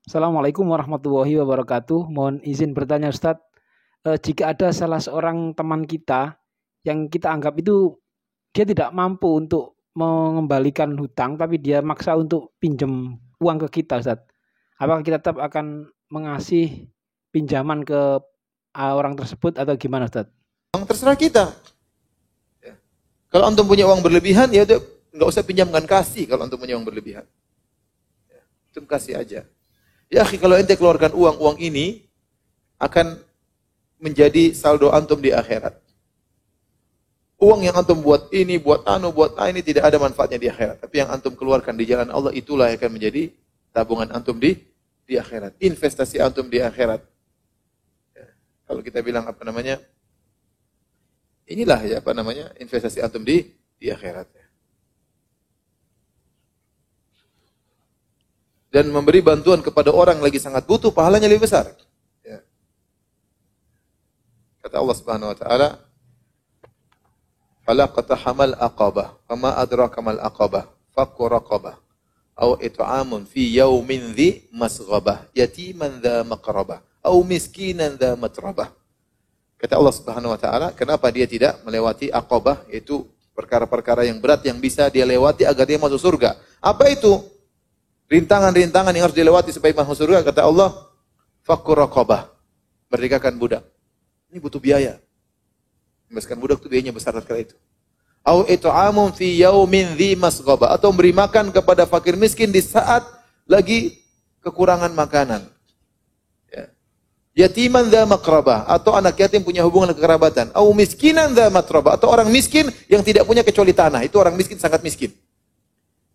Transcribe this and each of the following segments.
Assalamualaikum warahmatullahi wabarakatuh. Mohon izin bertanya Ustadz, jika ada salah seorang teman kita yang kita anggap itu dia tidak mampu untuk mengembalikan hutang, tapi dia maksa untuk pinjam uang ke kita Ustadz. Apakah kita tetap akan mengasih pinjaman ke orang tersebut atau gimana Ustadz? Terserah kita. Ya. Kalau antum punya uang berlebihan, ya udah nggak usah pinjamkan, kasih kalau antum punya uang berlebihan. Ya, antum kasih aja. Ya akhi, kalau ente keluarkan uang ini akan menjadi saldo antum di akhirat. Uang yang antum buat ini, buat ini tidak ada manfaatnya di akhirat. Tapi yang antum keluarkan di jalan Allah itulah yang akan menjadi tabungan antum di akhirat. Investasi antum di akhirat. Ya. Kalau kita bilang inilah ya investasi antum di akhirat. Dan memberi bantuan kepada orang lagi sangat butuh, pahalanya lebih besar. Ya. Kata Allah Subhanahu wa taala, "Fala qatahamal aqabah, fama adraka mal aqabah, fakku raqabah, aw it'amun fi yaumin dhi masghabah, yatiman dha maqrabah, aw miskinan dha matrabah." Kata Allah Subhanahu wa taala, kenapa dia tidak melewati aqabah, yaitu perkara-perkara yang berat yang bisa dia lewati agar dia masuk surga. Apa itu? Rintangan-rintangan yang harus dilewati supaya masuk surga, kata Allah, fakku raqabah, merdekakan budak. Ini butuh biaya. Membebaskan budak itu biayanya besar sekali itu. Au it'amun fi yaumin dhi masghabah, atau memberi makan kepada fakir miskin di saat lagi kekurangan makanan. Ya. Yatiman dha maqrabah, atau anak yatim punya hubungan kekerabatan. Au miskinan dha matrabah, atau orang miskin yang tidak punya kecuali tanah. Itu orang miskin, sangat miskin.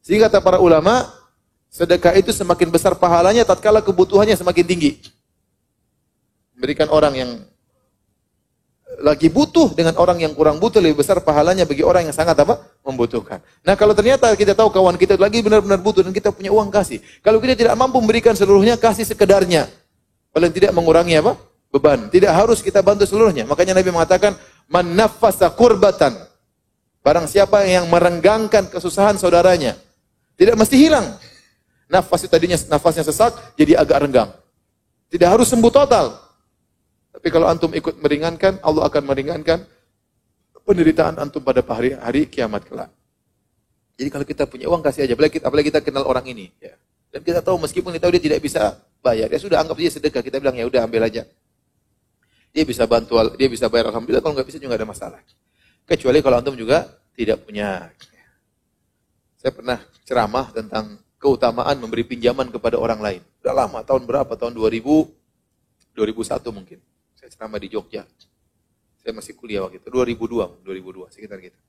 Sehingga kata para ulama, sedekah itu semakin besar pahalanya tatkala kebutuhannya semakin tinggi. Memberikan orang yang lagi butuh dengan orang yang kurang butuh lebih besar pahalanya bagi orang yang sangat membutuhkan. Nah, kalau ternyata kita tahu kawan kita lagi benar-benar butuh dan kita punya uang, kasih. Kalau kita tidak mampu memberikan seluruhnya, kasih sekedarnya. Paling tidak mengurangi beban. Tidak harus kita bantu seluruhnya. Makanya Nabi mengatakan, "Man naffasa kurbatan." Barang siapa yang merenggangkan kesusahan saudaranya, tidak mesti hilang. Nafas tadinya nafasnya sesak, jadi agak renggang. Tidak harus sembuh total. Tapi kalau antum ikut meringankan, Allah akan meringankan penderitaan antum pada hari kiamat kelak. Jadi kalau kita punya uang, kasih aja. Apalagi kita kenal orang ini. Ya. Dan kita tahu meskipun kita tahu dia tidak bisa bayar, ya sudah anggap dia sedekah. Kita bilang ya udah ambil aja. Dia bisa bantu, dia bisa bayar, alhamdulillah. Kalau nggak bisa juga nggak ada masalah. Kecuali kalau antum juga tidak punya. Saya pernah ceramah tentang keutamaan memberi pinjaman kepada orang lain. Sudah lama, tahun berapa? Tahun 2001 mungkin. Saya ceramah di Jogja. Saya masih kuliah waktu itu, 2002, sekitar gitu.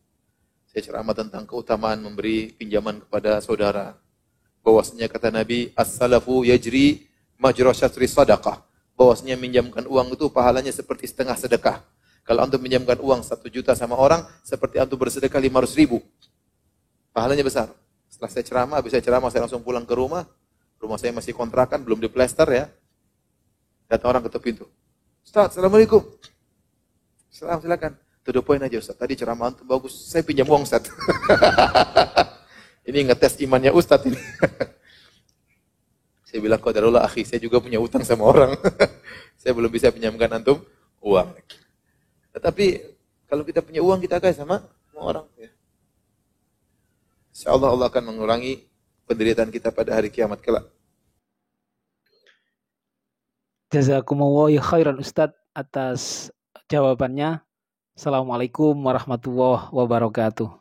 Saya ceramah tentang keutamaan memberi pinjaman kepada saudara. Bahwasanya kata Nabi, as-salafu yajri majra syatri sadaqah. Bahwasanya minjamkan uang itu pahalanya seperti setengah sedekah. Kalau antum minjamkan uang 1 juta sama orang, seperti antum bersedekah 500.000. Pahalanya besar. Setelah saya ceramah, habis saya ceramah, saya langsung pulang ke rumah. Rumah saya masih kontrakan, belum diplester ya. Datang orang ketuk pintu. Ustaz, Assalamualaikum. Silakan. To the point aja Ustaz. Tadi ceramah antum bagus. Saya pinjam uang Ustaz. Ini ngetes imannya Ustaz ini. Saya bilang, qadarullah akhi, saya juga punya utang sama orang. Saya belum bisa pinjamkan antum uang. Tetapi kalau kita punya uang, kita kasih sama orang. Ya. InsyaAllah Allah akan mengurangi penderitaan kita pada hari kiamat kelak. Jazakumullahu khairan Ustadz atas jawabannya. Assalamualaikum warahmatullahi wabarakatuh.